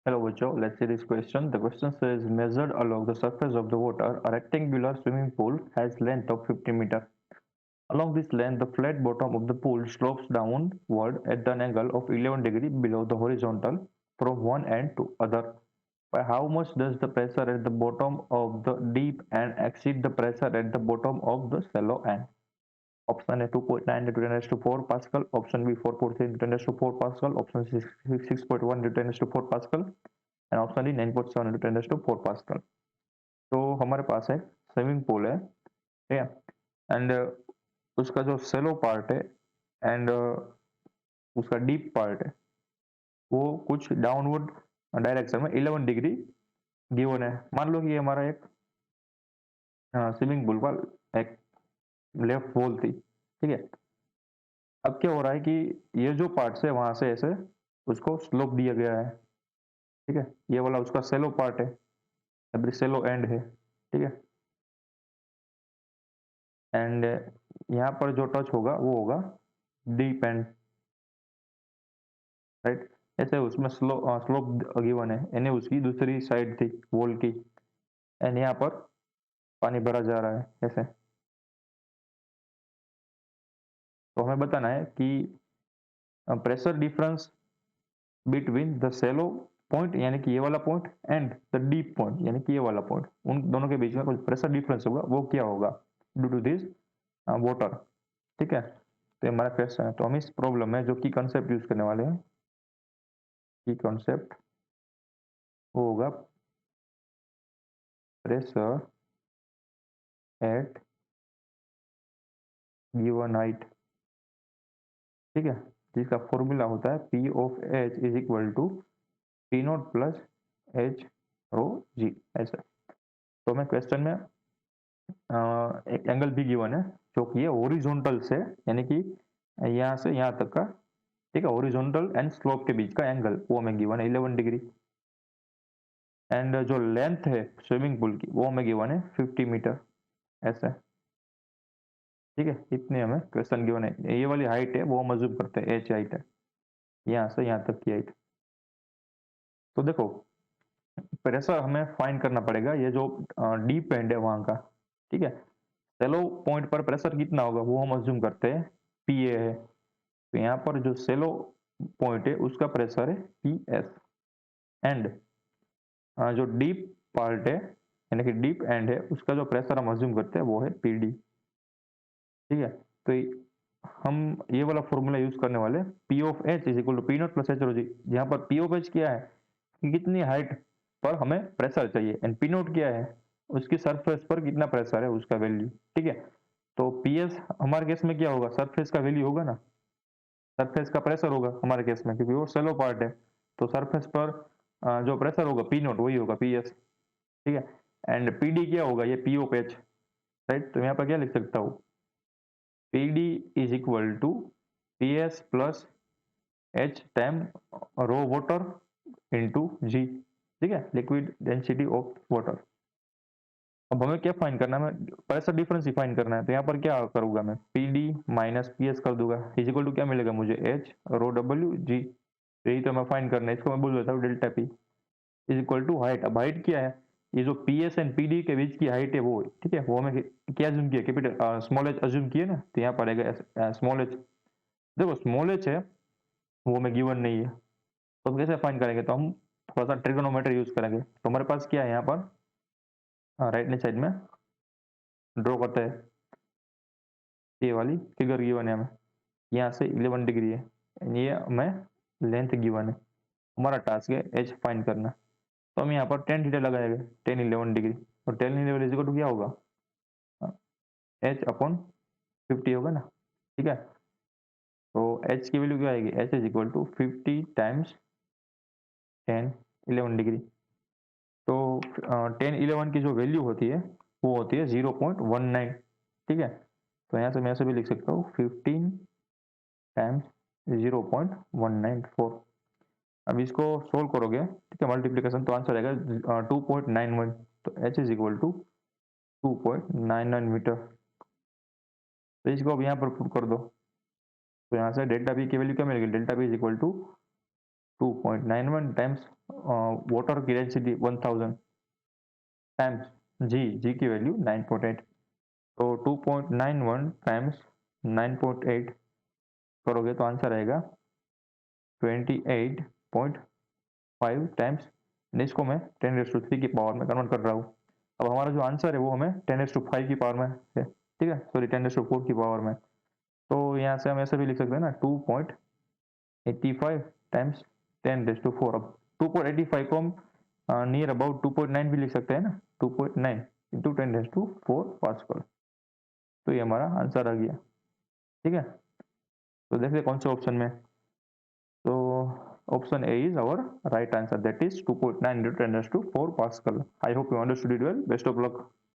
Hello, Vacho. Let's see this question. The question says measured along the surface of the water, a rectangular swimming pool has length of 50 meter. Along this length, the flat bottom of the pool slopes downward at an angle of 11 degree below the horizontal from one end to other. By how much does the pressure at the bottom of the deep end exceed the pressure at the bottom of the shallow end? Option A 2.9 into 10 raised to 4 Pascal, option B 4.3 into 10 raised to 4 Pascal, option C 6.1 into 10 raised to 4 Pascal and option D 9.7 into 10 raised to 4 pascal. तो हमारे पास एक swimming pool है, ठीक है, and उसका जो सेलो part है and उसका डीप पार्ट है वो कुछ डाउनवर्ड डायरेक्शन में 11 डिग्री गिवन है। मान लो कि ये हमारा एक स्विमिंग पूल का एक लेफ्ट वॉल थी, ठीक है। अब क्या हो रहा है कि ये जो पार्ट है वहां से ऐसे उसको स्लोप दिया गया है, ठीक है। ये वाला उसका सेलो पार्ट है, सेलो एंड है, ठीक है। एंड यहाँ पर जो टच होगा वो होगा डीप एंड, राइट। ऐसे उसमें स्लोप गिवन है, यानी उसकी दूसरी साइड थी वॉल की, एंड यहाँ पर पानी भरा जा रहा है ऐसे। तो हमें बताना है कि pressure difference between the shallow point यानी कि ये वाला point and the deep point यानी कि ये वाला पॉइंट, उन दोनों के बीच में कुछ प्रेशर डिफरेंस होगा, वो क्या होगा ड्यू टू दिस वाटर, ठीक है। तो हमारा क्वेश्चन है, तो हम इस प्रॉब्लम में जो की कंसेप्ट यूज करने वाले हैं, की कॉन्सेप्ट वो होगा प्रेशर एट गिवन हाइट, ठीक है, जिसका फॉर्मूला होता है P of H is equal to P naught plus H rho G, ऐसा। तो हमें क्वेश्चन में एक एंगल भी गिवन है जो कि ये ओरिजोनटल से यानी कि यहाँ से यहाँ तक का, ठीक है, ओरिजोनटल एंड स्लोप के बीच का एंगल वो हमें गिवन है 11 डिग्री, एंड जो लेंथ है स्विमिंग पूल की वो हमें गिवन है 50 मीटर, ऐसा, ठीक है। इतने हमें क्वेश्चन गिवन है। ये वाली हाइट है वो हम अज्यूम करते हैं एच हाइट है, यहाँ से यहाँ तक की हाइट। तो देखो प्रेशर हमें फाइंड करना पड़ेगा, ये जो डीप एंड है वहां का, ठीक है। सेलो पॉइंट पर प्रेशर कितना होगा वो हम अज्यूम करते हैं पी ए है, तो यहाँ पर जो सेलो पॉइंट है उसका प्रेशर है पी एस, एंड जो डीप पार्ट है यानी कि डीप एंड है उसका जो प्रेशर हम अज्यूम करते हैं वो है पी डी, ठीक है। तो हम ये वाला फॉर्मूला यूज करने वाले P of H is equal to P naught plus H rho G, जहाँ पर पी ऑफ एच क्या है कि कितनी हाइट पर हमें प्रेशर चाहिए, एंड पी नोट क्या है उसकी सरफेस पर कितना प्रेशर है उसका वैल्यू, ठीक है। तो पी एस हमारे केस में क्या होगा, सरफेस का वैल्यू होगा ना, सरफेस का प्रेशर होगा हमारे केस में क्योंकि वो सेलो पार्ट है। तो सरफेस पर जो प्रेशर होगा पी नोट वही होगा पी एस, ठीक है। एंड पी डी क्या होगा, ये पी ऑफ एच, राइट। तो यहाँ पर क्या लिख सकता हूँ, P D is equal to P S plus H time rho water into G, ठीक है, लिक्विड डेंसिटी ऑफ वाटर। अब हमें क्या फाइंड करना है, हमें प्रेशर डिफरेंस ही फाइंड करना है। तो यहाँ पर क्या करूंगा मैं, P D minus P S कर दूंगा, इजिकल टू क्या मिलेगा मुझे एच रो डब्ल्यू जी, यही तो मैं फाइंड करना है। इसको मैं बोल देता हूँ delta P is equal to height. अब हाइट क्या है, ये जो P S and P D के बीच की हाइट है वो, ठीक है, वो हमें क्या अज्यूम किया, कैपिटल स्मॉल एच अज्यूम किया ना, तो यहाँ पर आएगा स्मॉल एच। देखो स्मॉल एच है वो हमें गिवन नहीं है, तो हम कैसे फाइंड करेंगे, तो हम थोड़ा सा ट्रिगोनोमेट्री यूज करेंगे। तो हमारे पास क्या है यहाँ पर राइट हैंड साइड में ड्रॉ करते हैं, ये वाली फिगर गिवन है हमें, यहाँ से 11 डिग्री है, ये हमें लेंथ गिवन है, हमारा टास्क है एच फाइंड करना। तो हम यहाँ पर टेन थीटा लगाएंगे, 10 11 डिग्री, और 10 11 इजिकल टू क्या होगा, एच अपॉन 50 होगा ना, ठीक है। तो एच की वैल्यू क्या आएगी, H is equal to 50 times 10 11 degree. तो 10 11 की जो वैल्यू होती है वो होती है 0.19, ठीक है। तो यहाँ से मैं ऐसे भी लिख सकता हूँ 15 टाइम्स 0.194। अब इसको सोल्व करोगे, ठीक है, मल्टीप्लीकेशन, तो आंसर आएगा 2.91। तो H is equal to 2.99 metre. तो इसको अब यहाँ पर पुट कर दो, तो यहाँ से डेल्टा पी की वैल्यू क्या मिलेगी, delta P is equal to 2.91 times water की डेंसिटी 1000 टाइम्स जी की वैल्यू 9.8, तो 2.91 टाइम्स 9.8 करोगे तो आंसर आएगा 28.5 टाइम्स। इसको मैं 10⁻³ की पावर में कन्वर्ट कर रहा हूँ। अब हमारा जो आंसर है वो हमें 10⁻5 की पावर में है, ठीक है, सॉरी 10⁻4 की पावर में। तो यहाँ से हम ऐसे भी लिख सकते हैं ना 2.85 टाइम्स 10⁻4। अब 2.85 को हम नियर अबाउट 2.9 भी लिख सकते हैं ना, 2.9 इंटू 10⁻4 पास्कल। तो ये हमारा आंसर आ गया, ठीक है। तो देखते हैं कौन से ऑप्शन में, तो option A is our right answer, that is 2.9 into 10⁻4 pascal. I hope you understood it well, best of luck.